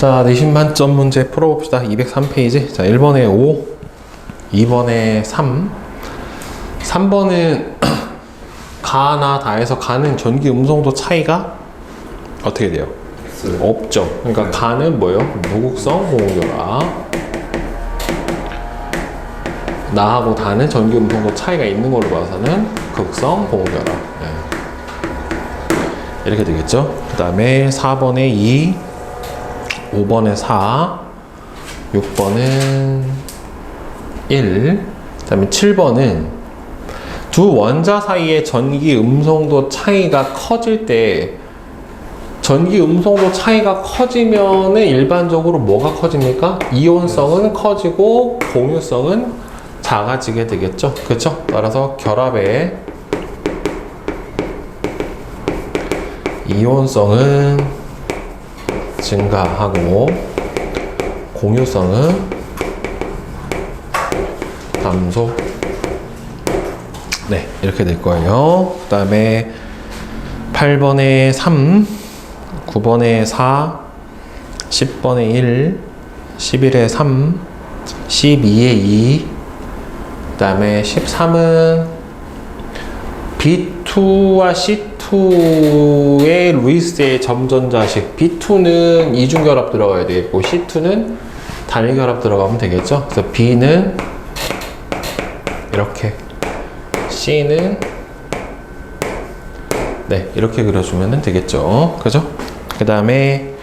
자, 내신 만점 문제 풀어봅시다. 203페이지. 자, 1번에 5, 2번에 3. 3번은 가나 다에서 가는 전기 음성도 차이가 어떻게 돼요? 없죠. 그러니까 가는 뭐예요? 무극성 공유결합. 나하고 다는 전기 음성도 차이가 있는 걸로 봐서는 극성 공유결합. 네. 이렇게 되겠죠. 그 다음에 4번에 2, 5번에 4, 6번은 1, 그 다음에 7번은 두 원자 사이의 전기 음성도 차이가 커질 때, 전기 음성도 차이가 커지면은 일반적으로 뭐가 커집니까? 이온성은 커지고 공유성은 작아지게 되겠죠. 그렇죠? 따라서 결합의 이온성은 증가하고 공유성은 감소. 네, 이렇게 될 거예요. 그 다음에 8번에 3, 9번에 4, 10번에 1, 11에 3, 12에 2, 그 다음에 13은 B2와 C2의 루이스의 점전자식. B2는 이중결합 들어가야 되겠고 C2는 단일결합 들어가면 되겠죠. 그래서 B는 이렇게, C는 네, 이렇게 그려주면 되겠죠. 그죠? 그 다음에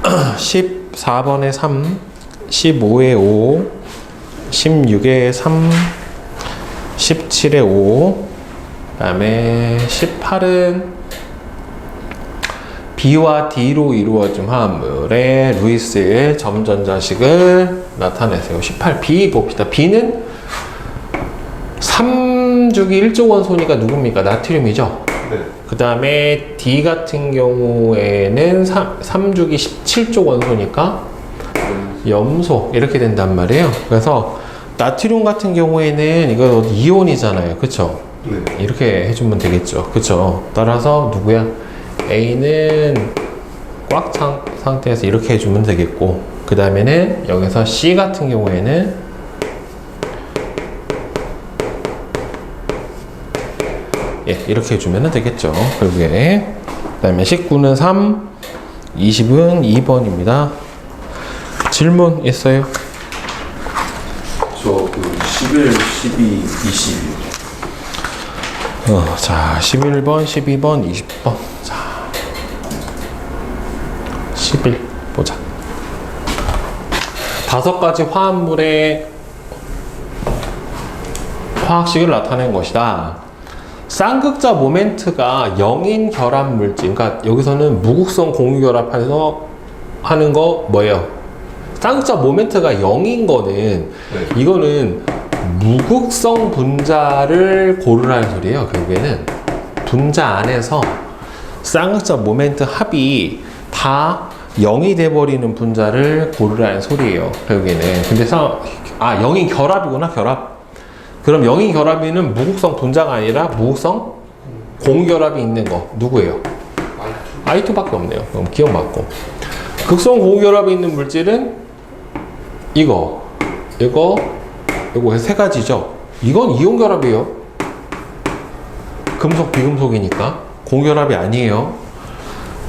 14번에 3, 15에 5, 16에 3, 17에 5, 그 다음에 18은 B와 D로 이루어진 화합물의 루이스의 점전자식을 나타내세요. 18B 봅시다. B는 3주기 1조 원소니까 누굽니까? 나트륨이죠? 네. 그 다음에 D 같은 경우에는 3주기 17조 원소니까 염소. 이렇게 된단 말이에요. 그래서 나트륨 같은 경우에는 이거 이온이잖아요. 그쵸? 네. 이렇게 해주면 되겠죠. 그쵸? 따라서 누구야? A는 꽉 찬 상태에서 이렇게 해주면 되겠고, 그 다음에는 여기서 C 같은 경우에는 예, 이렇게 해주면 되겠죠. 결국에. 그 다음에 19는 3, 20은 2번입니다. 질문 있어요? 저 11, 12, 20. 자, 11번, 12번, 20번. 자, 11 보자. 5가지 화합물의 화학식을 나타낸 것이다. 쌍극자 모멘트가 0인 결합 물질, 그러니까 여기서는 무극성 공유결합해서 하는 거 뭐예요? 쌍극자 모멘트가 0인 거는 네. 이거는 무극성 분자를 고르라는 소리예요. 결국에는 분자 안에서 쌍극자 모멘트 합이 다 0이 돼버리는 분자를 고르라는 소리예요. 결국에는. 근데 0인 결합이구나. 결합. 그럼 0인 결합에는 무극성 분자가 아니라 무극성 공유결합이 있는 거 누구예요? I2밖에 없네요. 그럼 기억 맞고. 극성 공유결합이 있는 물질은 이거 세 가지죠. 이건 이온 결합이에요. 금속 비금속이니까 공결합이 아니에요.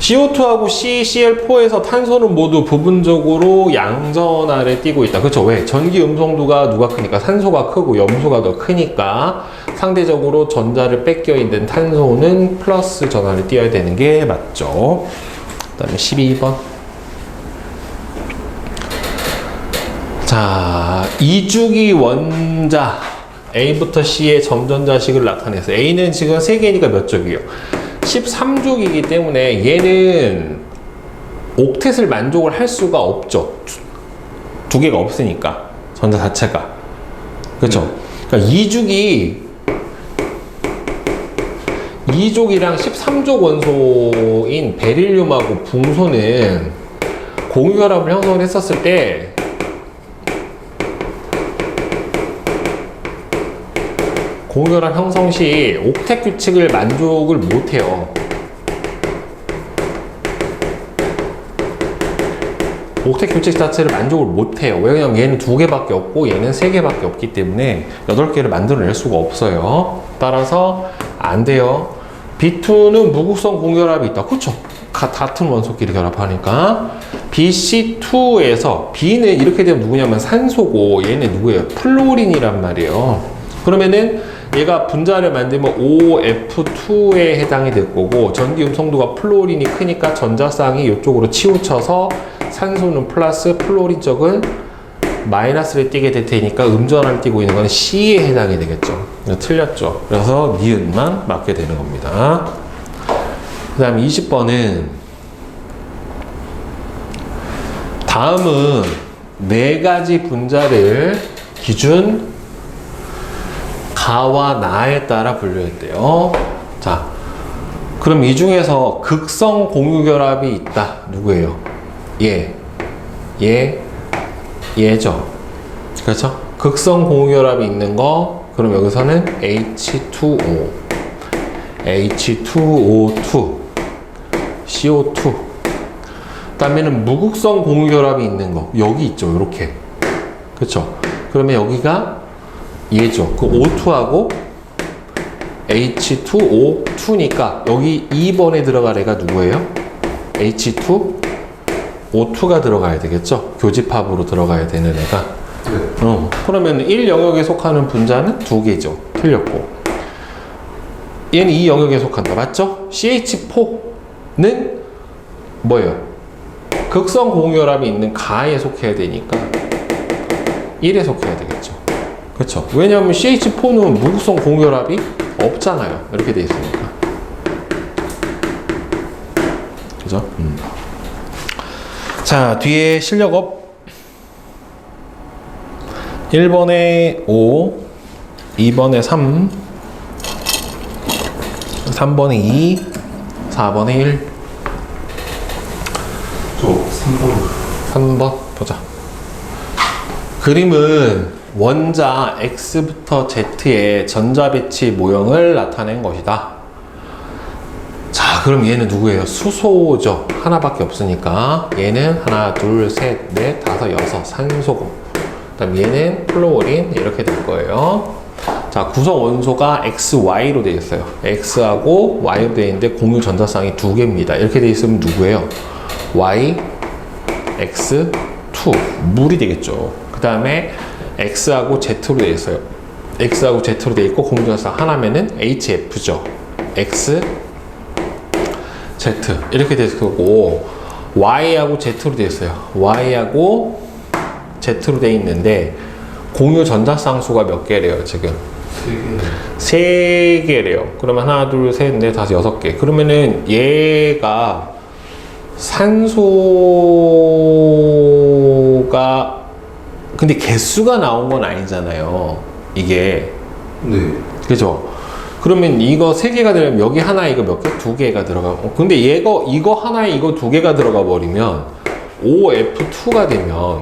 CO2하고 CCl4에서 탄소는 모두 부분적으로 양전 아래 띄고 있다. 그렇죠? 왜? 전기 음성도가 누가 크니까? 산소가 크고 염소가 더 크니까 상대적으로 전자를 뺏겨 있는 탄소는 플러스 전하를 띄어야 되는 게 맞죠. 그 다음에 12번. 자, 2주기 원자 A부터 C의 점전자식을 나타내서 A는 지금 3개니까 몇 족이에요? 13족이기 때문에 얘는 옥텟을 만족을 할 수가 없죠. 두 개가 없으니까 전자 자체가. 그렇죠? 그러니까 2족이랑 13족 원소인 베릴륨하고 붕소는 공유결합을 형성을 했었을 때 공유결합 형성 시 옥텟 규칙을 만족을 못해요. 옥텟 교칙 자체를 만족을 못해요. 왜냐면 얘는 2개밖에 없고 얘는 3개밖에 없기 때문에 8개를 만들어낼 수가 없어요. 따라서 안 돼요. B2는 무극성 공결합이 있다. 그쵸? 같은 원소끼리 결합하니까 BC2에서 B는 이렇게 되면 누구냐면 산소고 얘는 누구예요? 플로린이란 말이에요. 그러면은 얘가 분자를 만들면 OF2에 해당이 될 거고 전기 음성도가 플로린이 크니까 전자쌍이 이쪽으로 치우쳐서 산소는 플러스 플로린 쪽은 마이너스를 띄게 될 테니까 음전환을 띄고 있는 건 C에 해당이 되겠죠. 틀렸죠. 그래서 니은만 맞게 되는 겁니다. 그 다음 20번은 다음은 4가지 분자를 기준 가와 나에 따라 분류했대요. 자, 그럼 이 중에서 극성 공유결합이 있다. 누구예요? 얘죠. 그렇죠? 극성 공유결합이 있는 거, 그럼 여기서는 H2O, H2O2, CO2. 그 다음에는 무극성 공유결합이 있는 거, 여기 있죠. 이렇게. 그렇죠? 그러면 여기가 얘죠. 그 O2하고 H2O2니까 여기 2번에 들어갈 애가 누구예요? H2O2가 들어가야 되겠죠? 교집합으로 들어가야 되는 애가. 그러면 1영역에 속하는 분자는 2개죠. 틀렸고. 얘는 이 영역에 속한다. 맞죠? CH4는 뭐예요? 극성 공유결합이 있는 가에 속해야 되니까 1에 속해야 되겠죠. 그렇죠. 왜냐하면 CH4는 무극성 공유결합이 없잖아요. 이렇게 돼 있으니까. 그죠? 자, 뒤에 실력업 1번에 5, 2번에 3, 3번에 2, 4번에 1. 저 3번. 3번 보자. 그림은 원자 X부터 Z의 전자배치 모형을 나타낸 것이다. 자, 그럼 얘는 누구예요? 수소죠. 하나밖에 없으니까 얘는 하나, 둘, 셋, 넷, 다섯, 여섯, 산소고. 그 다음 얘는 플로린 이렇게 될 거예요. 자, 구성 원소가 XY로 되어 있어요. X하고 Y로 되어 있는데 공유 전자쌍이 2개입니다. 이렇게 되어 있으면 누구예요? Y, X, 2 물이 되겠죠. 그 다음에 X하고 Z로 되어 있어요. X하고 Z로 되어 있고 공유 전자쌍 하나면은 HF죠. X, Z 이렇게 되어 있고 Y하고 Z로 되어 있어요. Y하고 Z로 되어 있는데 공유 전자쌍수가 몇 개래요 지금? 3개래요. 그러면 하나, 둘, 셋, 넷, 다섯, 6개. 그러면은 얘가 산소가 근데 개수가 나온 건 아니잖아요. 이게. 네. 그죠? 그러면 이거 3개가 되면 여기 하나 이거 몇 개? 2개가 들어가. 근데 이거 하나에 이거 2개가 들어가 버리면 OF2가 되면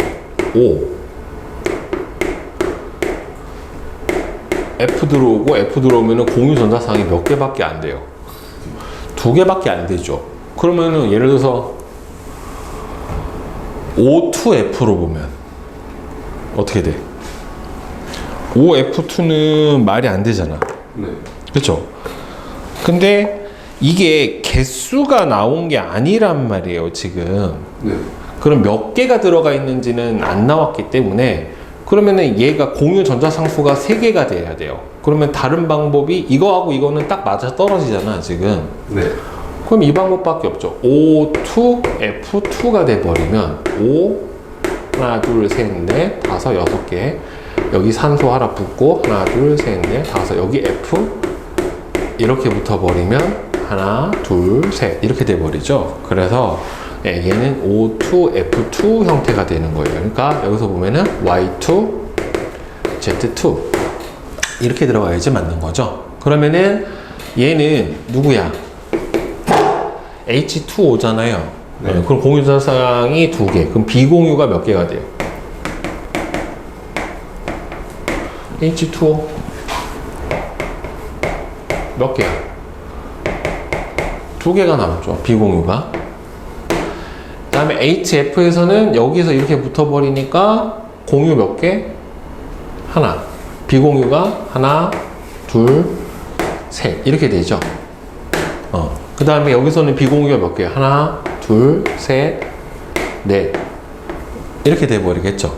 F 들어오고 F 들어오면은 공유 전자쌍이 몇 개밖에 안 돼요. 2개밖에 안 되죠. 그러면은 예를 들어서 O2F로 보면 어떻게 돼? OF2는 말이 안 되잖아. 네. 그렇죠? 근데 이게 개수가 나온 게 아니란 말이에요, 지금. 네. 그럼 몇 개가 들어가 있는지는 안 나왔기 때문에 그러면은 얘가 공유 전자상수가 3개가 돼야 돼요. 그러면 다른 방법이 이거하고 이거는 딱 맞아 떨어지잖아, 지금. 네. 그럼 이 방법밖에 없죠. O2F2가 돼버리면 O 하나, 둘, 셋, 넷, 다섯, 6개. 여기 산소 하나 붙고 하나, 둘, 셋, 넷, 다섯. 여기 F 이렇게 붙어버리면 하나, 둘, 셋 이렇게 돼버리죠. 그래서 얘는 O2F2 형태가 되는 거예요. 그러니까 여기서 보면은 Y2, Z2 이렇게 들어가야지 맞는 거죠. 그러면은 얘는 누구야? H2O잖아요. 네. 그럼 공유전자쌍이 2개. 그럼 비공유가 몇 개가 돼요? H2O 몇 개야? 2개가 남았죠. 비공유가. 그 다음에 HF에서는 여기서 이렇게 붙어버리니까 공유 몇 개? 하나. 비공유가 하나, 둘, 셋. 이렇게 되죠. 그 다음에 여기서는 비공유가 몇 개? 하나, 둘, 셋, 넷. 이렇게 돼버리겠죠.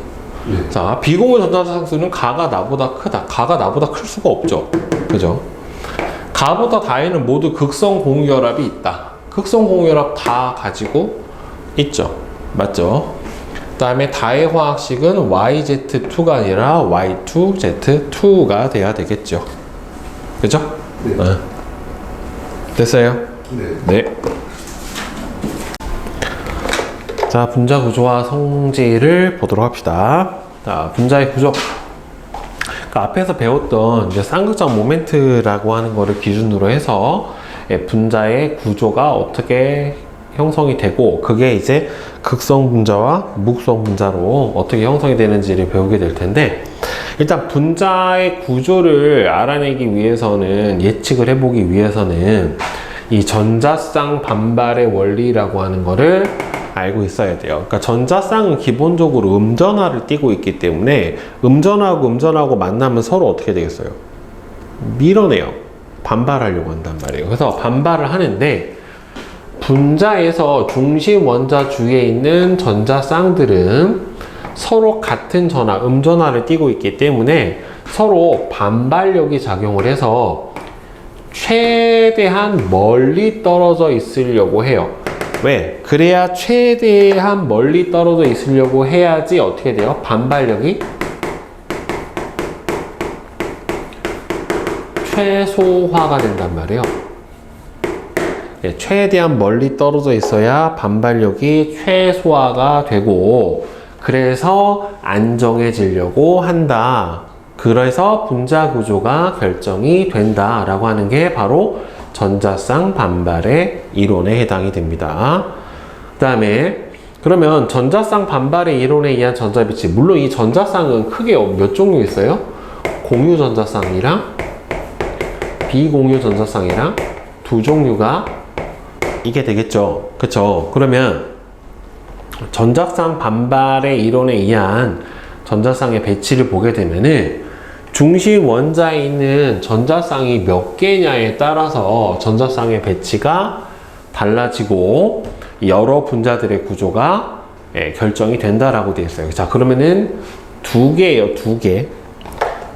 네. 자, 비공유 전자상수는 가가 나보다 크다. 가가 나보다 클 수가 없죠. 그죠? 가보다 다에는 모두 극성 공유결합이 있다. 극성 공유결합 다 가지고 있죠. 맞죠? 그 다음에 다의 화학식은 YZ2가 아니라 Y2Z2가 돼야 되겠죠. 그죠? 네. 됐어요? 네. 네. 자, 분자 구조와 성질을 보도록 합시다. 자, 분자의 구조. 그 앞에서 배웠던 이제 쌍극장 모멘트라고 하는 거를 기준으로 해서 분자의 구조가 어떻게 형성이 되고, 그게 이제 극성 분자와 무극성 분자로 어떻게 형성이 되는지를 배우게 될 텐데, 일단 분자의 구조를 알아내기 위해서는, 예측을 해보기 위해서는 이 전자쌍 반발의 원리라고 하는 거를 알고 있어야 돼요. 그러니까 전자쌍은 기본적으로 음전하를 띠고 있기 때문에 음전하고 음전하고 만나면 서로 어떻게 되겠어요? 밀어내요. 반발하려고 한단 말이에요. 그래서 반발을 하는데, 분자에서 중심 원자 주위에 있는 전자쌍들은 서로 같은 전하, 음전하를 띠고 있기 때문에 서로 반발력이 작용을 해서 최대한 멀리 떨어져 있으려고 해요. 왜? 그래야 최대한 멀리 떨어져 있으려고 해야지 어떻게 돼요? 반발력이 최소화가 된단 말이에요. 예, 최대한 멀리 떨어져 있어야 반발력이 최소화가 되고, 그래서 안정해지려고 한다. 그래서 분자 구조가 결정이 된다라고 하는 게 바로 전자쌍 반발의 이론에 해당이 됩니다. 그 다음에 그러면 전자쌍 반발의 이론에 의한 전자빛이, 물론 이 전자쌍은 크게 몇 종류 있어요? 공유 전자쌍이랑 비공유 전자쌍이랑 두 종류가 이게 되겠죠. 그쵸? 그러면 전자쌍 반발의 이론에 의한 전자쌍의 배치를 보게 되면은 중심 원자에 있는 전자쌍이 몇 개냐에 따라서 전자쌍의 배치가 달라지고 여러 분자들의 구조가 결정이 된다라고 되어 있어요. 자, 그러면은 두 개예요, 두 개.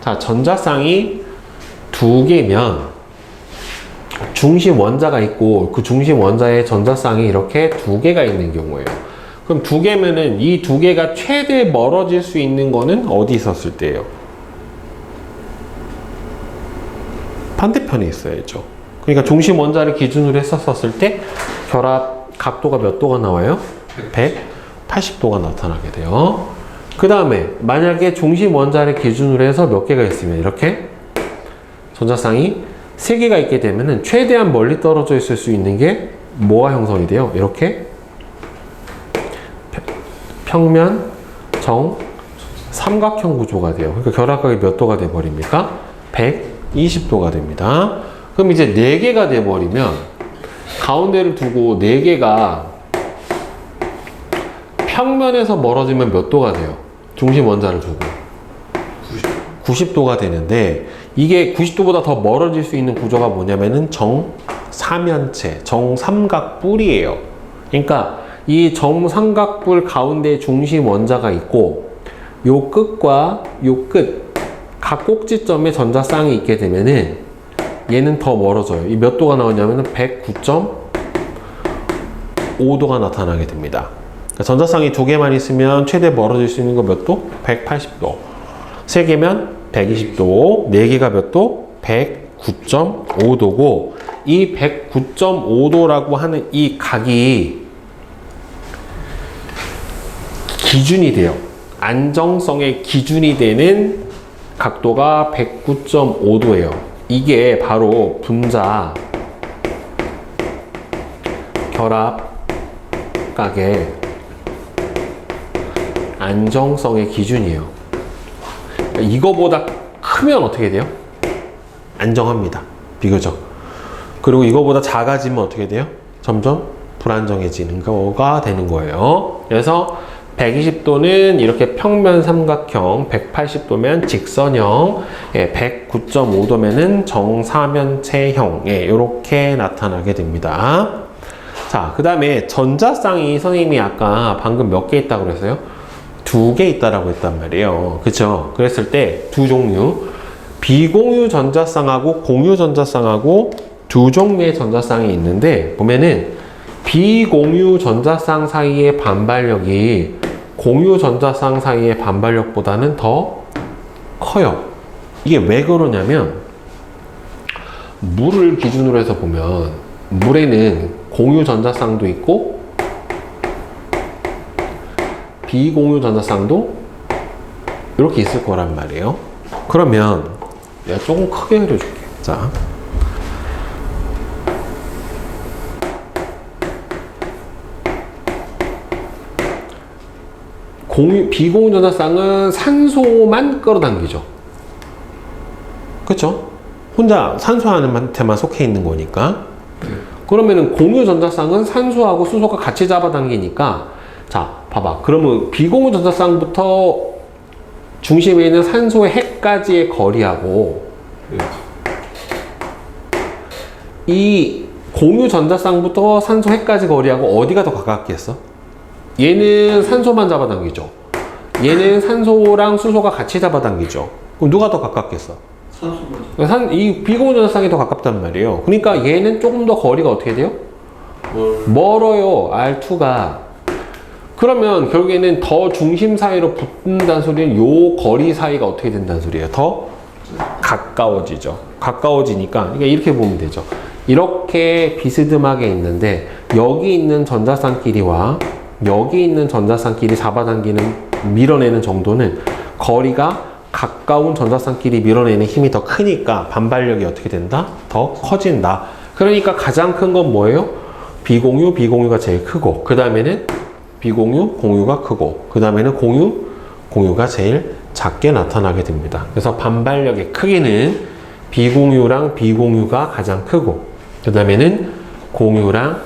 자, 전자쌍이 두 개면 중심 원자가 있고 그 중심 원자의 전자쌍이 이렇게 두 개가 있는 경우예요. 그럼 두 개면은 이 두 개가 최대 멀어질 수 있는 거는 어디 있었을 때예요? 반대편에 있어야죠. 그러니까 중심 원자를 기준으로 했었을 때 결합 각도가 몇 도가 나와요? 180도가 나타나게 돼요. 그 다음에 만약에 중심 원자를 기준으로 해서 몇 개가 있으면 이렇게 전자쌍이 3개가 있게 되면은 최대한 멀리 떨어져 있을 수 있는 게 뭐가 형성이 돼요? 이렇게 평면, 정, 삼각형 구조가 돼요. 그러니까 결합각이 몇 도가 돼 버립니까? 120도가 됩니다. 그럼 이제 4개가 돼 버리면 가운데를 두고 4개가 평면에서 멀어지면 몇 도가 돼요? 중심 원자를 두고 90도가 되는데, 이게 90도보다 더 멀어질 수 있는 구조가 뭐냐면은 정사면체, 정삼각뿔이에요. 그러니까 이 정삼각뿔 가운데 중심 원자가 있고 요 끝과 요 끝 각 꼭지점에 전자쌍이 있게 되면은 얘는 더 멀어져요. 이 몇 도가 나오냐면은 109.5도가 나타나게 됩니다. 그러니까 전자쌍이 두 개만 있으면 최대 멀어질 수 있는 거 몇 도? 180도. 3개면 120도. 4개가 몇 도? 109.5도고, 이 109.5도라고 하는 이 각이 기준이 돼요. 안정성의 기준이 되는 각도가 109.5도예요. 이게 바로 분자 결합각의 안정성의 기준이에요. 이거보다 크면 어떻게 돼요? 안정합니다. 비교적. 그리고 이거보다 작아지면 어떻게 돼요? 점점 불안정해지는 거가 되는 거예요. 그래서 120도는 이렇게 평면 삼각형, 180도면 직선형, 109.5도면은 정사면체형, 이렇게 나타나게 됩니다. 자, 그 다음에 전자쌍이 선생님이 아까 방금 몇 개 있다고 그랬어요? 2개 있다라고 했단 말이에요. 그쵸? 그랬을 때 두 종류, 비공유 전자쌍하고 공유 전자쌍하고 두 종류의 전자쌍이 있는데, 보면은 비공유 전자쌍 사이의 반발력이 공유 전자쌍 사이의 반발력보다는 더 커요. 이게 왜 그러냐면, 물을 기준으로 해서 보면 물에는 공유 전자쌍도 있고 비공유 전자쌍도 이렇게 있을 거란 말이에요. 그러면 내가 조금 크게 그려줄게. 자, 비공유 전자쌍은 산소만 끌어당기죠. 그쵸? 혼자 산소한테만 속해 있는 거니까. 그러면은 공유 전자쌍은 산소하고 수소가 같이 잡아당기니까, 자, 봐봐. 그러면 비공유 전자쌍부터 중심에 있는 산소의 핵까지의 거리하고 이 공유 전자쌍부터 산소 핵까지 거리하고 어디가 더 가깝겠어? 얘는 산소만 잡아당기죠. 얘는 산소랑 수소가 같이 잡아당기죠. 그럼 누가 더 가깝겠어? 이 비공유 전자쌍이 더 가깝단 말이에요. 그러니까 얘는 조금 더 거리가 어떻게 돼요? 멀어요. R2가. 그러면 결국에는 더 중심 사이로 붙는다는 소리는 요 거리 사이가 어떻게 된다는 소리예요? 더 가까워지죠. 가까워지니까 그러니까 이렇게 보면 되죠. 이렇게 비스듬하게 있는데 여기 있는 전자쌍끼리와 여기 있는 전자쌍끼리 잡아당기는 밀어내는 정도는 거리가 가까운 전자쌍끼리 밀어내는 힘이 더 크니까 반발력이 어떻게 된다? 더 커진다. 그러니까 가장 큰 건 뭐예요? 비공유, 비공유가 제일 크고, 그 다음에는 비공유, 공유가 크고, 그 다음에는 공유, 공유가 제일 작게 나타나게 됩니다. 그래서 반발력의 크기는 비공유랑 비공유가 가장 크고, 그 다음에는 공유랑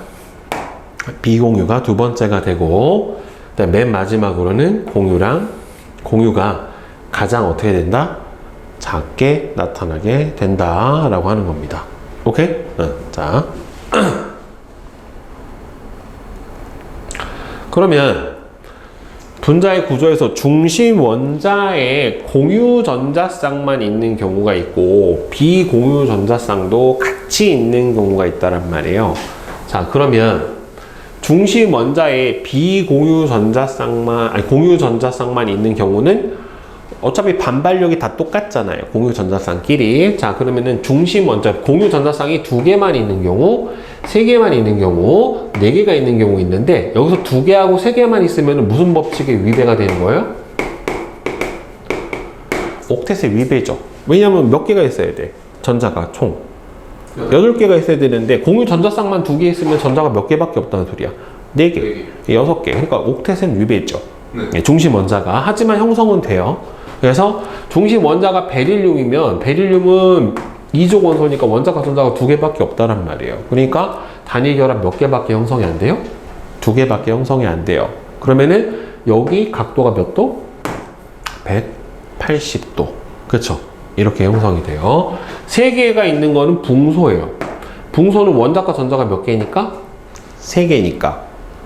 비공유가 두 번째가 되고, 그다음 맨 마지막으로는 공유랑 공유가 가장 어떻게 된다? 작게 나타나게 된다라고 하는 겁니다. 오케이? 자. 그러면 분자의 구조에서 중심 원자에 공유 전자쌍만 있는 경우가 있고 비공유 전자쌍도 같이 있는 경우가 있다란 말이에요. 자, 그러면 중심 원자에 비공유 전자쌍만, 아니 공유 전자쌍만 있는 경우는 어차피 반발력이 다 똑같잖아요. 공유 전자쌍끼리. 자, 그러면은 중심 원자, 공유 전자쌍이 2개만 있는 경우, 3개만 있는 경우, 4개가 있는 경우 있는데, 여기서 2개하고 3개만 있으면 무슨 법칙에 위배가 되는 거예요? 옥텟의 위배죠. 왜냐면 몇 개가 있어야 돼? 전자가 총 8개가 있어야 되는데, 공유 전자쌍만 2개 있으면 전자가 몇 개밖에 없다는 소리야. 4개, 6개. 그러니까 옥텟은 위배죠. 네. 중심 원자가. 하지만 형성은 돼요. 그래서 중심 원자가 베릴륨이면 베릴륨은 2족 원소니까 원자가 전자가 2개밖에 없다란 말이에요. 그러니까 단일 결합 몇 개밖에 형성이 안 돼요? 2개밖에 형성이 안 돼요. 그러면은 여기 각도가 몇 도? 180도. 그쵸? 이렇게 형성이 돼요. 3개가 있는 거는 붕소예요. 붕소는 원자과 전자가 몇 개니까? 3개니까.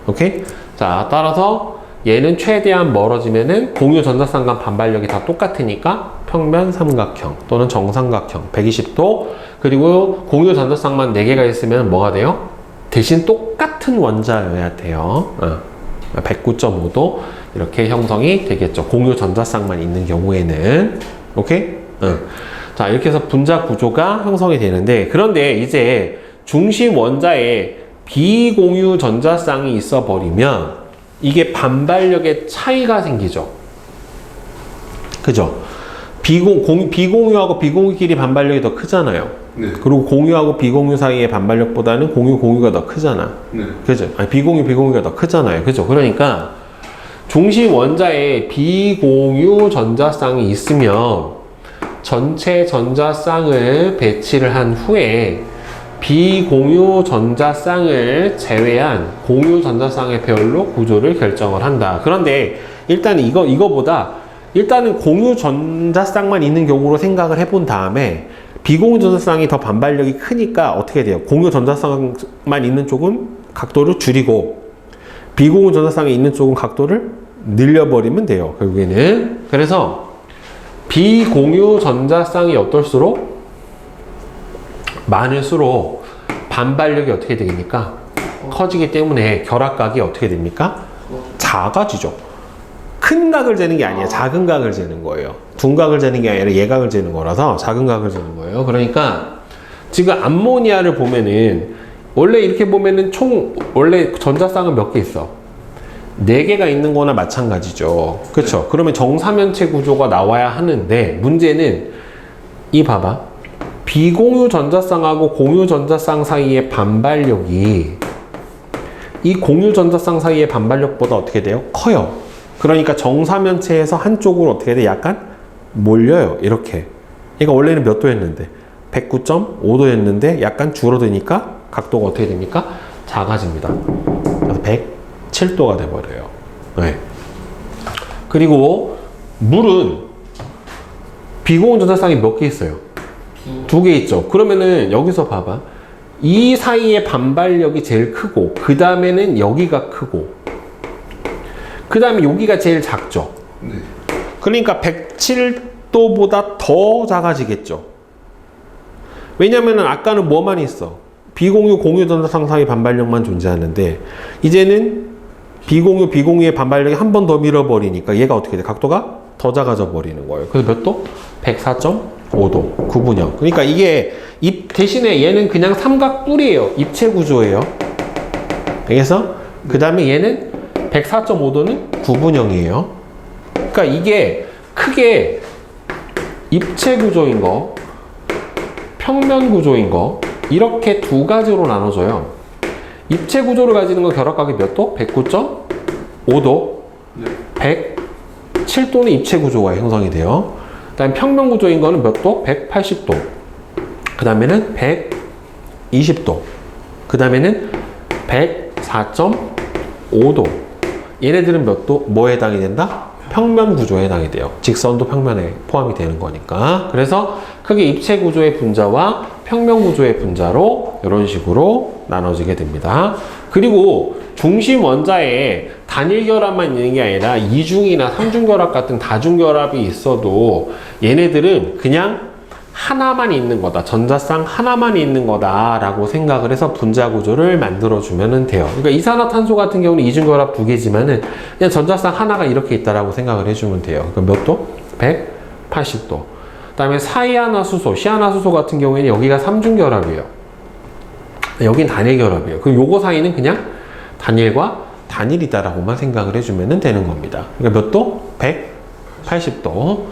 오케이? 자, 따라서 얘는 최대한 멀어지면은 공유 전자쌍간 반발력이 다 똑같으니까 평면 삼각형 또는 정삼각형 120도, 그리고 공유 전자쌍만 4개가 있으면 뭐가 돼요? 대신 똑같은 원자여야 돼요. 109.5도 이렇게 형성이 되겠죠. 공유 전자쌍만 있는 경우에는. 오케이? 자, 이렇게 해서 분자 구조가 형성이 되는데, 그런데 이제 중심 원자에 비공유 전자쌍이 있어 버리면 이게 반발력의 차이가 생기죠. 그죠? 비공유하고 비공유끼리 반발력이 더 크잖아요. 네. 그리고 공유하고 비공유 사이의 반발력보다는 공유, 공유가 더 크잖아. 네. 그죠? 아니, 비공유, 비공유가 더 크잖아요. 그죠? 그러니까 중심 원자에 비공유 전자쌍이 있으면 전체 전자쌍을 배치를 한 후에 비공유 전자쌍을 제외한 공유 전자쌍의 배열로 구조를 결정을 한다. 그런데 일단 이거보다 일단은 공유 전자쌍만 있는 경우로 생각을 해본 다음에 비공유 전자쌍이 더 반발력이 크니까 어떻게 돼요? 공유 전자쌍만 있는 쪽은 각도를 줄이고 비공유 전자쌍이 있는 쪽은 각도를 늘려버리면 돼요. 결국에는. 그래서 비공유 전자쌍이 어떨수록 많을수록 반발력이 어떻게 되겠습니까? 커지기 때문에 결합각이 어떻게 됩니까? 작아지죠. 큰 각을 재는 게 아니에요. 작은 각을 재는 거예요. 둔각을 재는 게 아니라 예각을 재는 거라서 작은 각을 재는 거예요. 그러니까 지금 암모니아를 보면은 원래 이렇게 보면은 원래 전자쌍은 몇 개 있어? 4개가 있는 거나 마찬가지죠. 그렇죠? 그러면 정사면체 구조가 나와야 하는데 문제는 이 봐봐. 비공유 전자쌍하고 공유 전자쌍 사이의 반발력이 이 공유 전자쌍 사이의 반발력보다 어떻게 돼요? 커요. 그러니까 정사면체에서 한쪽으로 어떻게 돼? 약간 몰려요. 이렇게. 그러니까 원래는 몇 도였는데 109.5도였는데 약간 줄어드니까 각도가 어떻게 됩니까? 작아집니다. 그래서 107도가 돼버려요. 네. 그리고 물은 비공유 전자쌍이 몇 개 있어요? 2개 있죠. 그러면은 여기서 봐봐. 이 사이의 반발력이 제일 크고 그 다음에는 여기가 크고 그 다음에 여기가 제일 작죠. 네. 그러니까 107도보다 더 작아지겠죠. 왜냐면은 아까는 뭐만 있어? 비공유, 공유 전자쌍 사이 반발력만 존재하는데 이제는 비공유의 반발력이 한 번 더 밀어버리니까 얘가 어떻게 돼? 각도가 더 작아져 버리는 거예요. 그래서 몇 도? 104.5도. 구분형. 그러니까 이게 대신에 얘는 그냥 삼각뿔이에요. 입체 구조예요. 그래서 그 다음에 얘는 104.5도는 구분형이에요. 그러니까 이게 크게 입체 구조인 거, 평면 구조인 거 이렇게 두 가지로 나눠져요. 입체 구조를 가지는 건 결합각이 몇 도? 109.5도. 107도는 입체 구조가 형성이 돼요. 그 다음에 평면 구조인 거는 몇 도? 180도. 그 다음에는 120도. 그 다음에는 104.5도. 얘네들은 몇 도? 뭐에 해당이 된다? 평면 구조에 해당이 돼요. 직선도 평면에 포함이 되는 거니까. 그래서 크게 입체 구조의 분자와 평면 구조의 분자로 이런 식으로 나눠지게 됩니다. 그리고 중심 원자에 단일 결합만 있는 게 아니라 이중이나 삼중 결합 같은 다중 결합이 있어도 얘네들은 그냥 하나만 있는 거다. 전자쌍 하나만 있는 거다라고 생각을 해서 분자 구조를 만들어주면 돼요. 그러니까 이산화탄소 같은 경우는 이중결합 2개지만은 그냥 전자쌍 하나가 이렇게 있다라고 생각을 해주면 돼요. 그럼 몇 도? 180도. 그 다음에 사이하나수소, 시하나수소 같은 경우에는 여기가 삼중결합이에요. 여긴 단일결합이에요. 그럼 요거 사이는 그냥 단일과 단일이다라고만 생각을 해주면 되는 겁니다. 그러니까 몇 도? 180도.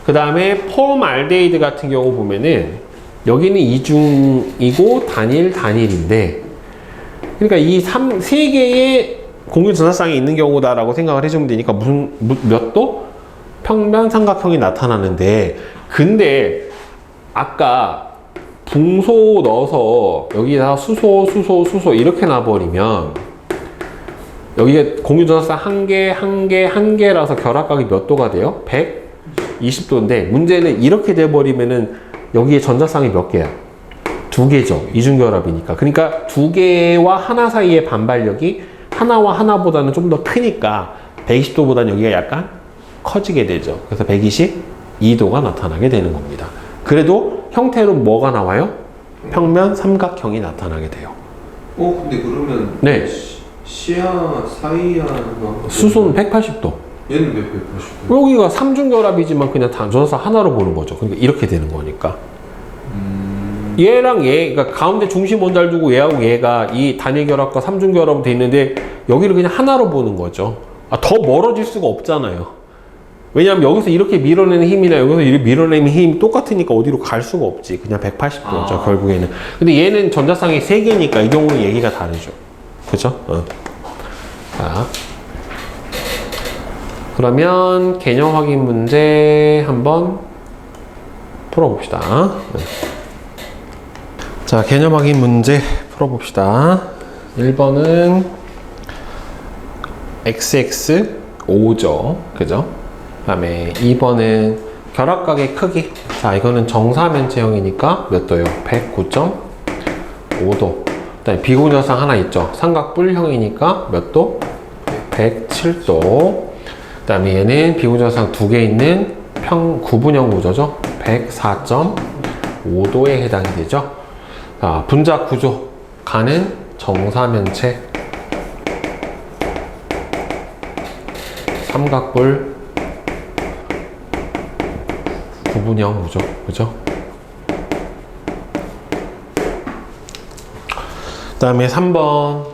그 다음에 폼알데히드 같은 경우 보면은 여기는 이중이고 단일인데 그러니까 이 세 개의 공유 전자쌍이 있는 경우다라고 생각을 해주면 되니까 몇 도? 평면 삼각형이 나타나는데 근데 아까 붕소 넣어서 여기다 수소 이렇게 놔버리면 여기가 공유 전자쌍 한 개라서 결합각이 몇 도가 돼요? 120도인데 문제는 이렇게 돼버리면은 여기에 전자쌍이 몇 개야? 2개죠. 이중결합이니까. 그러니까 2개와 하나 사이의 반발력이 하나와 하나보다는 좀 더 크니까 120도보다는 여기가 약간 커지게 되죠. 그래서 122도가 나타나게 되는 겁니다. 그래도 형태로 뭐가 나와요? 평면 삼각형이 나타나게 돼요. 근데 그러면 네. 시야 사이야 수소는 180도. 얘는 왜 180도? 여기가 삼중결합이지만 그냥 전자쌍 하나로 보는 거죠. 그러니까 이렇게 되는 거니까. 얘랑 얘, 그러니까 가운데 중심 원자를 두고 얘하고 얘가 이 단일결합과 삼중결합으로 돼 있는데 여기를 그냥 하나로 보는 거죠. 더 멀어질 수가 없잖아요. 왜냐하면 여기서 이렇게 밀어내는 힘이나 여기서 이렇게 밀어내는 힘이 똑같으니까 어디로 갈 수가 없지. 그냥 180도죠, 결국에는. 근데 얘는 전자쌍이 3개니까 이 경우는 얘기가 다르죠. 그죠? 자. 그러면 개념 확인 문제 한번 풀어봅시다. 자, 개념 확인 문제 풀어봅시다. 1번은 XX5죠. 그죠? 그 다음에 2번은 결합각의 크기. 자, 이거는 정사면체형이니까 몇 도요? 109.5도. 그 다음에 비공유상 하나 있죠. 삼각뿔형이니까 몇 도? 107도. 그 다음에 얘는 비공유상 두 개 있는 구분형 구조죠. 104.5도에 해당이 되죠. 자, 분자 구조. 가는 정사면체. 삼각뿔. 구분형 구조. 그죠? 그 다음에 3번.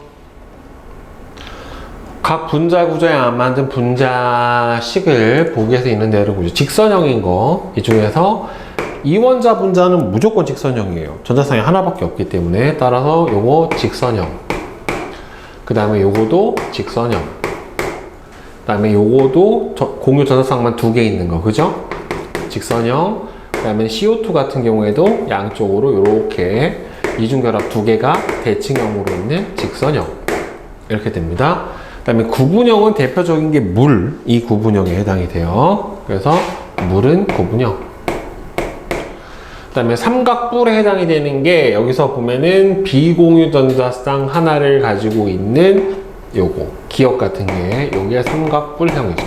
각 분자 구조에 안 맞는 분자식을 보기에서 있는 대로 보죠. 직선형인 거. 이 중에서 이원자 분자는 무조건 직선형이에요. 전자쌍이 하나밖에 없기 때문에. 따라서 요거 직선형. 그 다음에 요거도 직선형. 그 다음에 요거도 공유 전자쌍만 두 개 있는 거. 그죠? 직선형. 그 다음에 CO2 같은 경우에도 양쪽으로 요렇게 이중결합 두 개가 대칭형으로 있는 직선형. 이렇게 됩니다. 그 다음에 구분형은 대표적인 게 물. 이 구분형에 해당이 돼요. 그래서 물은 구분형. 그 다음에 삼각뿔에 해당이 되는 게 여기서 보면은 비공유 전자쌍 하나를 가지고 있는 요거 기억 같은 게 요게 삼각뿔형이죠.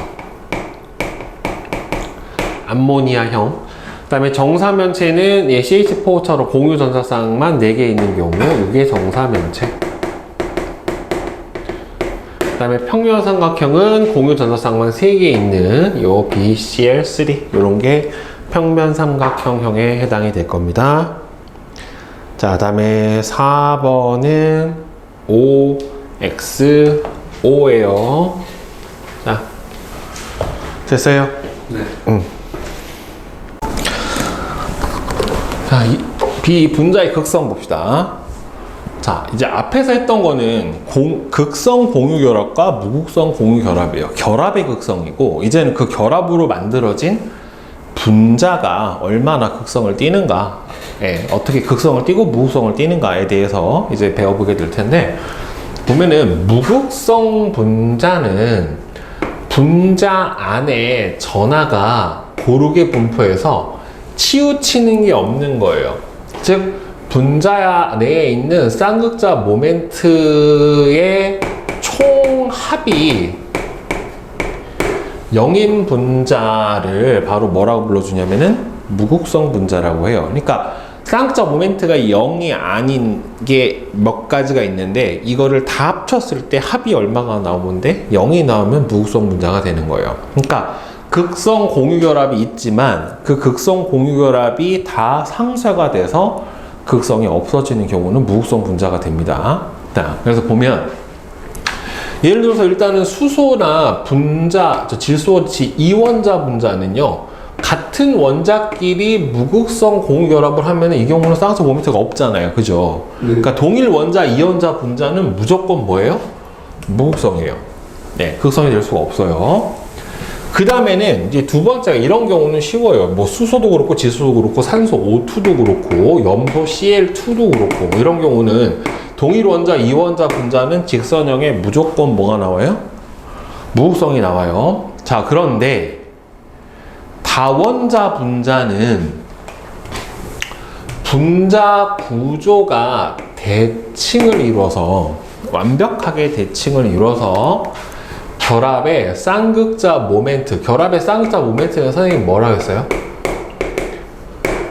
암모니아형. 그 다음에 정사면체는 CH4처럼 공유 전자쌍만 4개 있는 경우 요게 정사면체. 그 다음에 평면 삼각형은 공유 전자쌍만 3개 있는 요 BCl3 요런 게 평면 삼각형형에 해당이 될 겁니다. 자, 다음에 4번은 OX5예요. 자, 됐어요? 네. 자, B 분자의 극성 봅시다. 자, 이제 앞에서 했던 거는 극성 공유결합과 무극성 공유결합이에요. 결합의 극성이고, 이제는 그 결합으로 만들어진 분자가 얼마나 극성을 띠는가, 예, 어떻게 극성을 띠고 무극성을 띠는가에 대해서 이제 배워보게 될 텐데, 보면은 무극성 분자는 분자 안에 전하가 고르게 분포해서 치우치는 게 없는 거예요. 즉 분자 내에 있는 쌍극자 모멘트의 총합이 0인 분자를 바로 뭐라고 불러주냐면은 무극성 분자라고 해요. 그러니까 쌍극자 모멘트가 0이 아닌 게 몇 가지가 있는데 이거를 다 합쳤을 때 합이 얼마가 나오는데 0이 나오면 무극성 분자가 되는 거예요. 그러니까 극성 공유결합이 있지만 그 극성 공유결합이 다 상쇄가 돼서 극성이 없어지는 경우는 무극성 분자가 됩니다. 자, 그래서 보면 예를 들어서 일단은 수소나 분자, 질소치 이원자 분자는요, 같은 원자끼리 무극성 공유결합을 하면 이 경우는 쌍극자 모멘트가 없잖아요. 그죠? 네. 그러니까 동일 원자 이원자 분자는 무조건 뭐예요? 무극성이에요. 네, 극성이 될 수가 없어요. 그 다음에는 이제 두 번째가 이런 경우는 쉬워요. 뭐 수소도 그렇고 질소도 그렇고 산소 O2도 그렇고 염소 Cl2도 그렇고 이런 경우는 동일 원자 이원자 분자는 직선형에 무조건 뭐가 나와요? 무극성이 나와요. 자, 그런데 다원자 분자는 분자 구조가 대칭을 이루어서 완벽하게 대칭을 이루어서 결합의 쌍극자 모멘트, 결합의 쌍극자 모멘트는 선생님이 뭐라고 했어요?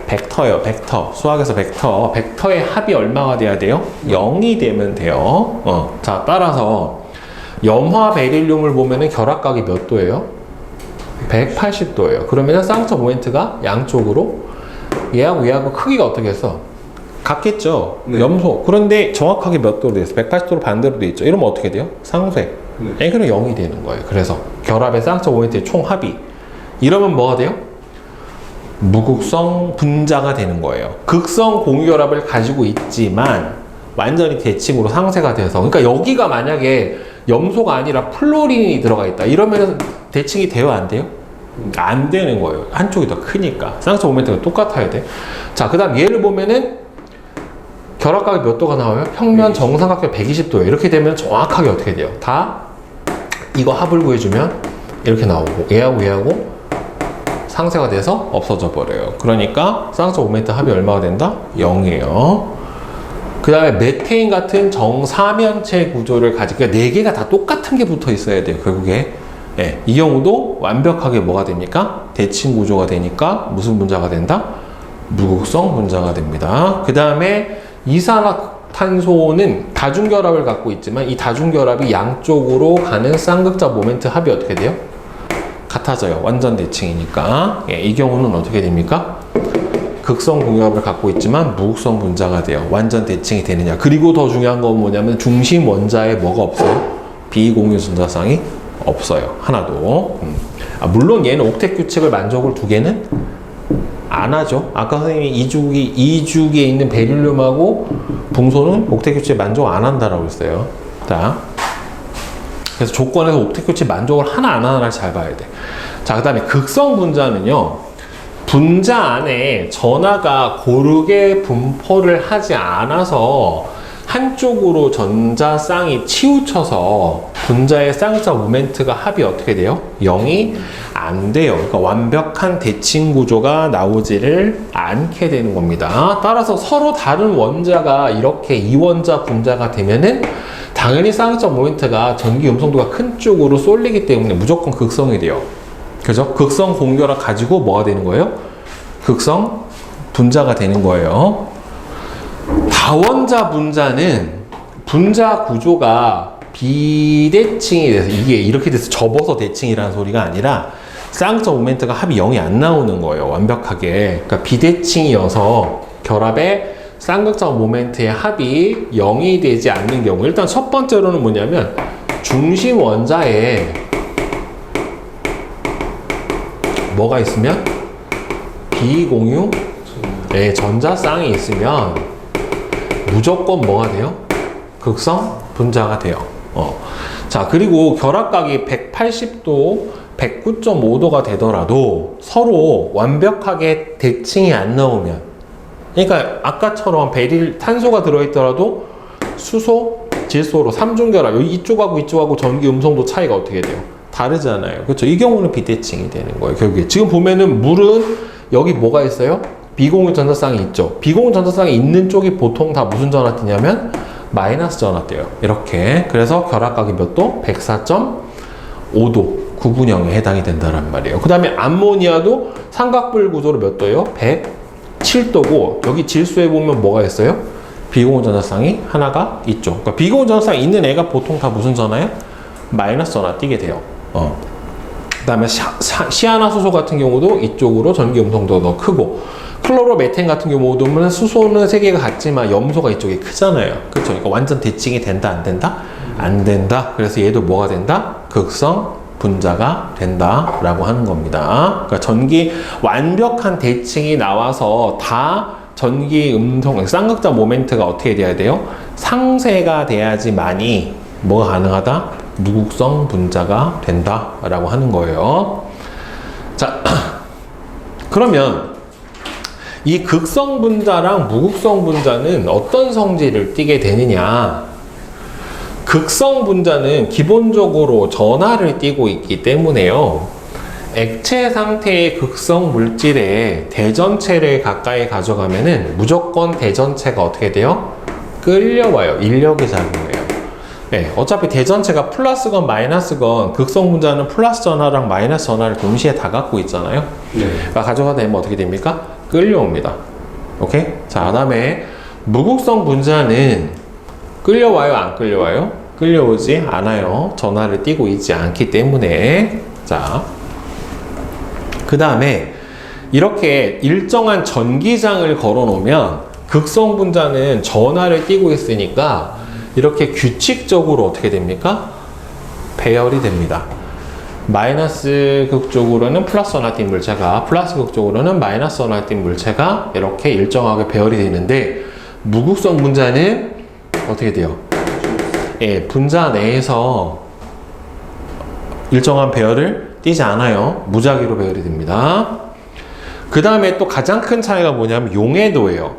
벡터예요, 벡터. 수학에서 벡터. 벡터의 합이 얼마가 돼야 돼요? 0이 되면 돼요. 자, 따라서 염화 베릴륨을 보면은 결합각이 몇 도예요? 180도예요. 그러면 쌍극자 모멘트가 양쪽으로 얘하고 얘하고 크기가 어떻게 했어? 같겠죠? 네. 염소. 그런데 정확하게 몇 도로 돼 있어? 180도로 반대로 돼 있죠. 이러면 어떻게 돼요? 상쇄. 네. 그럼 0이 되는 거예요. 그래서 결합의 쌍극자 모멘트의 총합이. 이러면 뭐가 돼요? 무극성 분자가 되는 거예요. 극성 공유결합을 가지고 있지만 완전히 대칭으로 상쇄가 돼서, 그러니까 여기가 만약에 염소가 아니라 플로린이 들어가 있다 이러면 대칭이 돼요, 안 돼요? 안 되는 거예요. 한쪽이 더 크니까 쌍극자 모멘트가 똑같아야 돼. 자, 그 다음 얘를 보면은 결합각이 몇 도가 나와요? 평면 정삼각형 120도예요. 이렇게 되면 정확하게 어떻게 돼요? 다 이거 합을 구해주면 이렇게 나오고 얘하고 상쇄가 돼서 없어져 버려요. 그러니까 쌍쌍 모멘트 합이 얼마가 된다? 0이에요. 그 다음에 메테인 같은 정사면체 구조를 가지고 4개가 다 똑같은 게 붙어 있어야 돼요. 결국에 네, 이 경우도 완벽하게 뭐가 됩니까? 대칭 구조가 되니까 무슨 분자가 된다? 무극성 분자가 됩니다. 그 다음에 이산화탄소는 다중결합을 갖고 있지만 이 다중결합이 양쪽으로 가는 쌍극자 모멘트 합이 어떻게 돼요? 같아져요. 완전 대칭이니까. 예, 이 경우는 어떻게 됩니까? 극성 공유합을 갖고 있지만 무극성 분자가 돼요. 완전 대칭이 되느냐. 그리고 더 중요한 건 뭐냐면 중심 원자에 뭐가 없어요? 비공유 전자쌍이 없어요. 하나도. 물론 얘는 옥텟 규칙을 만족을 두 개는 안 하죠. 아까 선생님이 2주기에 있는 베릴륨하고 붕소는 옥텟 규칙 만족 안 한다라고 했어요. 자, 그래서 조건에서 옥텟 규칙 만족을 하나 안 하나를 잘 봐야 돼. 자, 그 다음에 극성 분자는요, 분자 안에 전하가 고르게 분포를 하지 않아서 한쪽으로 전자쌍이 치우쳐서 분자의 쌍극자 모멘트가 합이 어떻게 돼요? 0이 안 돼요. 그러니까 완벽한 대칭 구조가 나오지를 않게 되는 겁니다. 따라서 서로 다른 원자가 이렇게 이원자 분자가 되면은 당연히 쌍극자 모멘트가 전기 음성도가 큰 쪽으로 쏠리기 때문에 무조건 극성이 돼요. 그죠? 극성 공결합 가지고 뭐가 되는 거예요? 극성 분자가 되는 거예요. 다원자 분자는 분자 구조가 비대칭이 돼서 이게 이렇게 돼서 접어서 대칭이라는 소리가 아니라 쌍극자 모멘트가 합이 0이 안 나오는 거예요. 완벽하게. 그러니까 비대칭이어서 결합의 쌍극자 모멘트의 합이 0이 되지 않는 경우, 일단 첫 번째로는 뭐냐면 중심 원자에 뭐가 있으면 비공유 네, 전자쌍이 있으면 무조건 뭐가 돼요? 극성 분자가 돼요. 자, 그리고 결합각이 180도, 109.5도가 되더라도 서로 완벽하게 대칭이 안 나오면, 그러니까 아까처럼 탄소가 들어있더라도 수소, 질소로 3중결합, 이쪽하고 이쪽하고 전기 음성도 차이가 어떻게 돼요? 다르잖아요. 그렇죠? 이 경우는 비대칭이 되는 거예요. 결국에 지금 보면은 물은 여기 뭐가 있어요? 비공유 전자쌍이 있죠. 비공유 전자쌍이 있는 쪽이 보통 다 무슨 전하 띠냐면 마이너스 전하 띠예요. 이렇게. 그래서 결합각이 몇 도? 104.5도. 9분형에 해당이 된다는 말이에요. 그 다음에 암모니아도 삼각불 구조로 몇 도예요? 107도고 여기 질소에 보면 뭐가 있어요? 비공유 전자쌍이 하나가 있죠. 그러니까 비공유 전자쌍이 있는 애가 보통 다 무슨 전하예요? 마이너스 전하 띠게 돼요. 그 다음에 시아나수소 같은 경우도 이쪽으로 전기 음성도가 더 크고, 클로로메탄 같은 경우도 수소는 세 개가 같지만 염소가 이쪽이 크잖아요. 그렇죠? 그러니까 완전 대칭이 된다, 안 된다? 안 된다. 그래서 얘도 뭐가 된다? 극성 분자가 된다라고 하는 겁니다. 그러니까 전기 완벽한 대칭이 나와서 다 전기 음성 쌍극자 모멘트가 어떻게 돼야 돼요? 상쇄가 돼야지만이 뭐가 가능하다? 무극성 분자가 된다라고 하는 거예요. 자, 그러면 이 극성 분자랑 무극성 분자는 어떤 성질을 띠게 되느냐? 극성 분자는 기본적으로 전하를 띠고 있기 때문에요. 액체 상태의 극성 물질에 대전체를 가까이 가져가면은 무조건 대전체가 어떻게 돼요? 끌려와요. 인력의 작용이에요. 네, 어차피 대전체가 플러스건 마이너스건 극성 분자는 플러스 전하랑 마이너스 전하를 동시에 다 갖고 있잖아요. 네. 그러니까 가져가다 보면 어떻게 됩니까? 끌려옵니다. 오케이? 자, 그 다음에 무극성 분자는 끌려와요? 안 끌려와요? 끌려오지 않아요. 전하를 띠고 있지 않기 때문에. 자, 그 다음에 이렇게 일정한 전기장을 걸어 놓으면 극성 분자는 전하를 띠고 있으니까 이렇게 규칙적으로 어떻게 됩니까? 배열이 됩니다. 마이너스 극 쪽으로는 플러스 전하 띈 물체가, 플러스 극 쪽으로는 마이너스 전하 띈 물체가 이렇게 일정하게 배열이 되는데, 무극성 분자는 어떻게 돼요? 예, 분자 내에서 일정한 배열을 띠지 않아요. 무작위로 배열이 됩니다. 그 다음에 또 가장 큰 차이가 뭐냐면 용해도예요.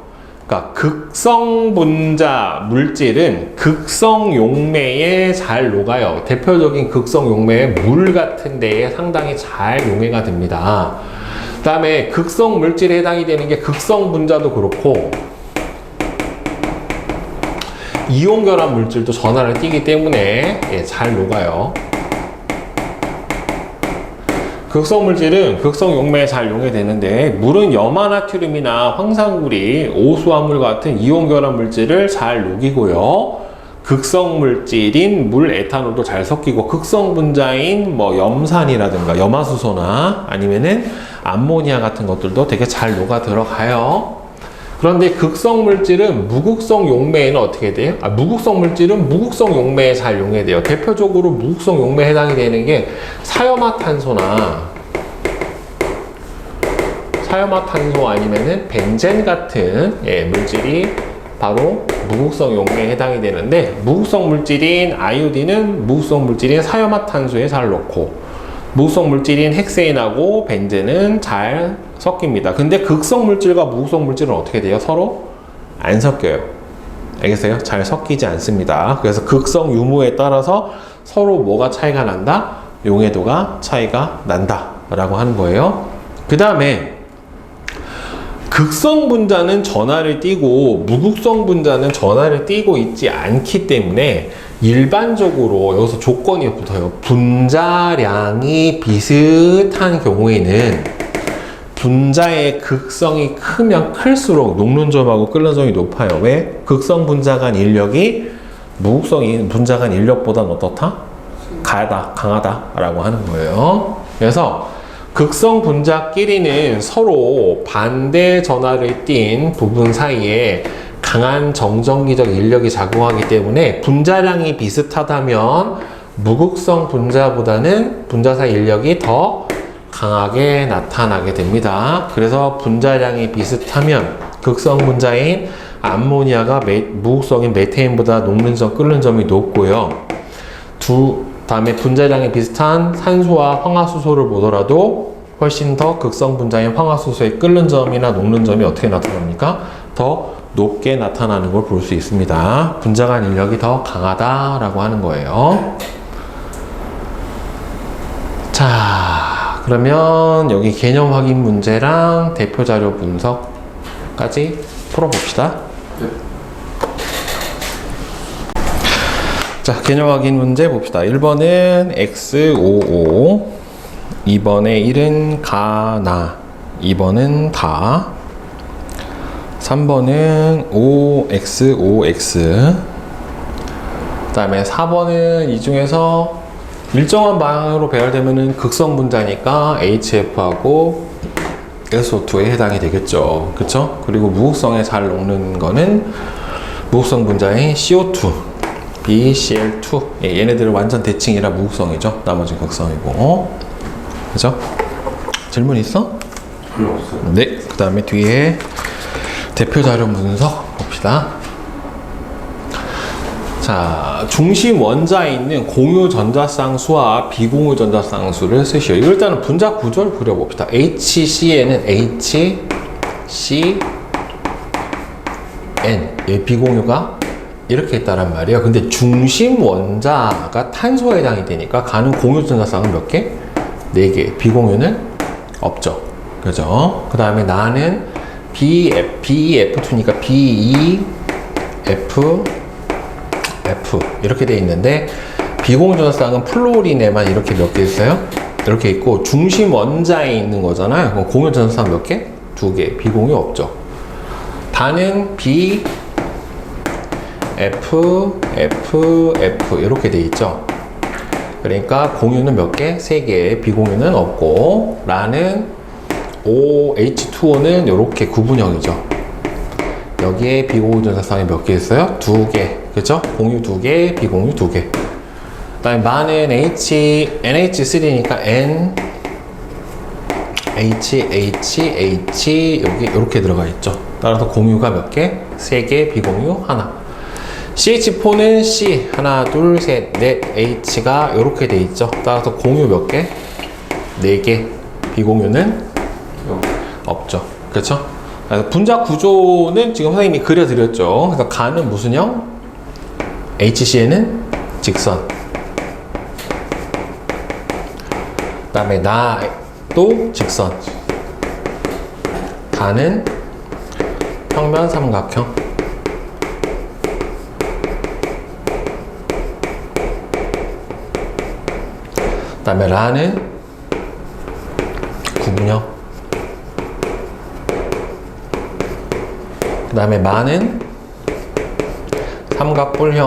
그러니까 극성 분자 물질은 극성 용매에 잘 녹아요. 대표적인 극성 용매의 물 같은 데에 상당히 잘 용해가 됩니다. 그 다음에 극성 물질에 해당이 되는 게 극성 분자도 그렇고 이온 결합 물질도 전하를 띠기 때문에 잘 녹아요. 극성 물질은 극성 용매에 잘 용해되는데 물은 염화나트륨이나 황산구리, 오수화물 같은 이온 결합 물질을 잘 녹이고요. 극성 물질인 물 에탄올도 잘 섞이고 극성 분자인 뭐 염산이라든가 염화수소나 아니면은 암모니아 같은 것들도 되게 잘 녹아 들어가요. 그런데 극성 물질은 무극성 용매에는 어떻게 돼요? 무극성 물질은 무극성 용매에 잘 용해돼요. 대표적으로 무극성 용매에 해당이 되는 게 사염화탄소나 사염화탄소 아니면은 벤젠 같은 물질이 바로 무극성 용매에 해당이 되는데 무극성 물질인 아이오딘은 무극성 물질인 사염화탄소에 잘 넣고 무극성 물질인 헥세인하고 벤젠은 잘 섞입니다. 근데 극성 물질과 무극성 물질은 어떻게 돼요? 서로 안 섞여요. 알겠어요? 잘 섞이지 않습니다. 그래서 극성 유무에 따라서 서로 뭐가 차이가 난다? 용해도가 차이가 난다 라고 하는 거예요. 그 다음에 극성 분자는 전하를 띠고 무극성 분자는 전하를 띠고 있지 않기 때문에 일반적으로 여기서 조건이 붙어요. 분자량이 비슷한 경우에는 분자의 극성이 크면 클수록 녹는 점하고 끓는 점이 높아요. 왜? 극성 분자 간 인력이 무극성 분자 간 인력보다는 어떻다? 강하다 라고 하는 거예요. 그래서 극성 분자끼리는 서로 반대 전하를 띤 부분 사이에 강한 정전기적 인력이 작용하기 때문에 분자량이 비슷하다면 무극성 분자보다는 분자 사이 인력이 더 강하게 나타나게 됩니다. 그래서 분자량이 비슷하면 극성 분자인 암모니아가 무극성인 메테인보다 녹는 점, 끓는 점이 높고요. 다음에 분자량이 비슷한 산소와 황화수소를 보더라도 훨씬 더 극성 분자인 황화수소의 끓는 점이나 녹는 점이 어떻게 나타납니까? 더 높게 나타나는 걸 볼 수 있습니다. 분자 간 인력이 더 강하다라고 하는 거예요. 자, 그러면 여기 개념 확인 문제랑 대표 자료 분석까지 풀어봅시다. 네. 자, 개념 확인 문제 봅시다. 1번은 X55, 2번에 1은 가나, 2번은 다, 3번은 OX5X, 그 다음에 4번은 이 중에서 일정한 방향으로 배열되면은 극성 분자니까 HF하고 SO2에 해당이 되겠죠. 그쵸? 그리고 무극성에 잘 녹는 거는 무극성 분자인 CO2, BCl2. 얘네들은 완전 대칭이라 무극성이죠. 나머지 극성이고. 그죠? 질문 있어? 별로 없어요. 네. 그 다음에 뒤에 대표 자료 분석 봅시다. 자, 중심 원자에 있는 공유 전자쌍수와 비공유 전자쌍수를 쓰시오. 이거 일단은 분자 구조를 그려봅시다. HCn은 HCN. 얘 비공유가 이렇게 있다란 말이에요. 근데 중심 원자가 탄소에 해당이 되니까 가는 공유 전자쌍은 몇 개? 4개. 비공유는 없죠. 그죠? 그 다음에 나는 BF2니까 BEF 이렇게 돼 있는데 비공유 전자쌍은 플로린에만 이렇게 몇 개 있어요? 이렇게 있고 중심 원자에 있는 거잖아요. 그럼 공유 전자쌍 몇 개? 2개. 비공유 없죠. 다는 B F 이렇게 돼 있죠. 그러니까 공유는 몇 개? 3개. 비공유는 없고 라는 OH2O는 이렇게 구분형이죠. 여기에 비공유 전자쌍이 몇 개 있어요? 2개. 그죠? 공유 2개, 비공유 2개. 그 다음에 많은 NH3니까 N, H, 여기 이렇게 들어가 있죠. 따라서 공유가 몇 개? 3개, 비공유 하나. CH4는 C, 하나, 둘, 셋, 넷, H가 이렇게 돼 있죠. 따라서 공유 몇 개? 4개. 비공유는 없죠. 그렇죠? 분자 구조는 지금 선생님이 그려드렸죠. 그래서 가는 무슨 형? HCN은 직선. 그 다음에 나도 직선. 가는 평면 삼각형. 그 다음에 라는 구분형. 그 다음에 마는 삼각뿔형.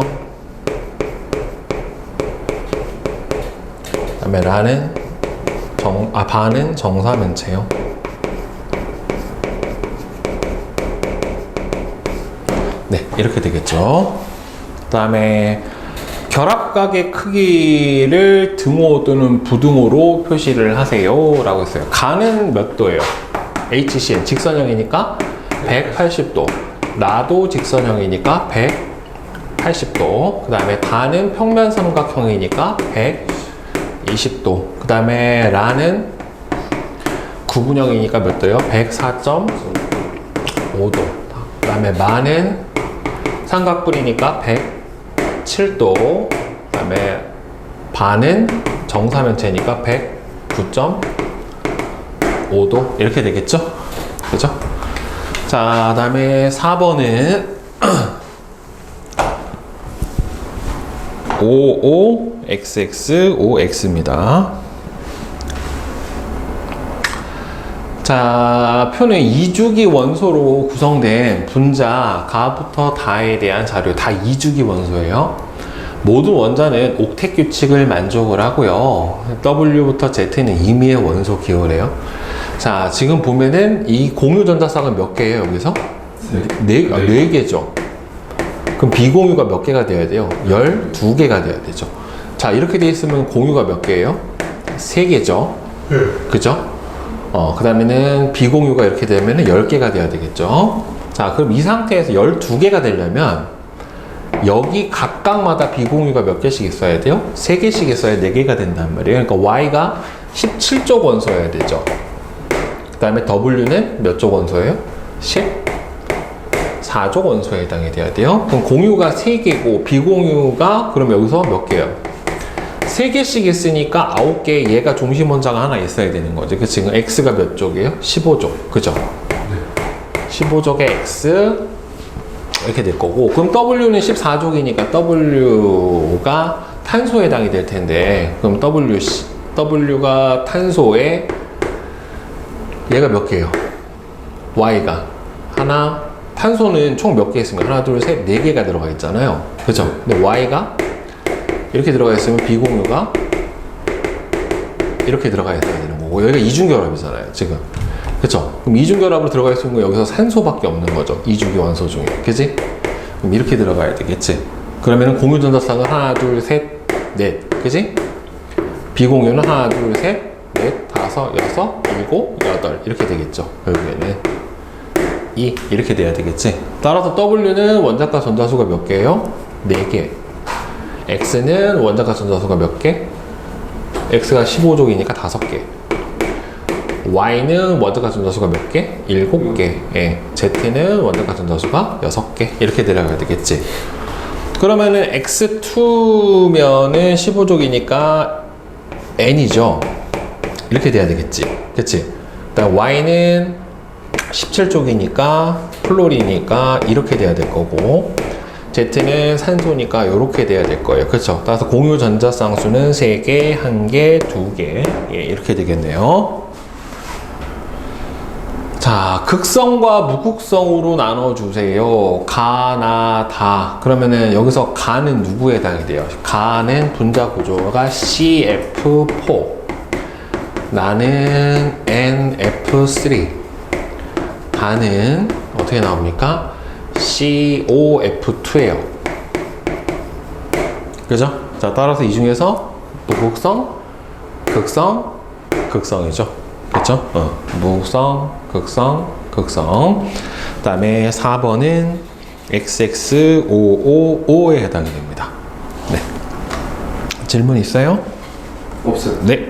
그 다음에 라는 바는 정사면체형. 네, 이렇게 되겠죠. 그 다음에 결합각의 크기를 등호 또는 부등호로 표시를 하세요 라고 했어요. 가는 몇 도예요? HCN 직선형이니까 180도. 라도 직선형이니까 180도. 그 다음에 다는 평면 삼각형이니까 120도. 그 다음에 라는 구분형이니까 몇 도요? 104.5도. 그 다음에 마는 삼각뿔이니까 107도. 그 다음에 바는 정사면체니까 109.5도. 이렇게 되겠죠? 그죠? 자, 그 다음에 4번은 55xx5x입니다. 자, 표는 2주기 원소로 구성된 분자 가부터 다에 대한 자료, 다 2주기 원소예요. 모든 원자는 옥텟 규칙을 만족을 하고요. W부터 Z는 임의의 원소 기호래요. 자, 지금 보면은 이 공유 전자쌍은 몇 개예요, 여기서? 네 개죠. 그럼 비공유가 몇 개가 돼야 돼요? 12개가 돼야 되죠. 자, 이렇게 돼 있으면 공유가 몇 개예요? 3개죠. 그죠? 그 다음에는 비공유가 이렇게 되면은 10개가 돼야 되겠죠. 자, 그럼 이 상태에서 12개가 되려면 여기 각각마다 비공유가 몇 개씩 있어야 돼요? 3개씩 있어야 4개가 된단 말이에요. 그러니까 Y가 17족 원소여야 되죠. 그 다음에 W는 몇 족 원소예요? 14족 원소에 해당이 돼야 돼요. 그럼 공유가 3개고 비공유가 그럼 여기서 몇 개예요? 3개씩 있으니까 9개, 얘가 중심 원자가 하나 있어야 되는 거죠. 그 지금 X가 몇 족이에요? 15족. 그죠? 15족의 X 이렇게 될 거고, 그럼 W는 14족이니까 W가 탄소에 해당이 될 텐데, 그럼 W가 탄소에 얘가 몇 개예요? Y가 하나, 탄소는 총 몇 개 있습니까? 하나, 둘, 셋, 4개가 들어가 있잖아요. 그죠? 근데 Y가 이렇게 들어가 있으면 비공유가 이렇게 들어가 있어야 되는 거고, 여기가 이중결합이잖아요, 지금. 그쵸? 그럼 이중결합으로 들어가 있으면 여기서 산소밖에 없는 거죠. 2주기 원소 중에. 그치? 그럼 이렇게 들어가야 되겠지? 그러면은 공유전자쌍은 하나, 둘, 셋, 넷. 그치? 비공유는 하나, 둘, 셋, 넷, 다섯, 여섯, 일곱, 여덟. 이렇게 되겠죠. 결국에는. 이렇게 돼야 되겠지? 따라서 W는 원자과 전자수가 몇 개예요? 4개. X는 원자과 전자수가 몇 개? X가 15족이니까 5개. Y는 원자과 전자수가 몇 개? 7개. 예. Z는 원자과 전자수가 6개. 이렇게 내려가야 되겠지. 그러면은 X2면은 15족이니까 N이죠. 이렇게 돼야 되겠지. 그치? 그다음 Y는 17족이니까 플로리니까 이렇게 돼야 될 거고, Z는 산소니까 이렇게 돼야 될 거예요. 그렇죠? 따라서 공유 전자쌍수는 3개, 1개, 2개. 예, 이렇게 되겠네요. 자, 극성과 무극성으로 나눠주세요. 가, 나, 다. 그러면은 여기서 가는 누구에 해당이 돼요? 가는 분자 구조가 CF4. 나는 NF3. 다는 어떻게 나옵니까? COF2예요. 그죠? 자, 따라서 이 중에서 무극성, 극성, 극성이죠. 그렇죠? 무극성, 극성, 극성. 그 다음에 4번은 XX555에 해당이 됩니다. 네. 질문 있어요? 없어요. 네.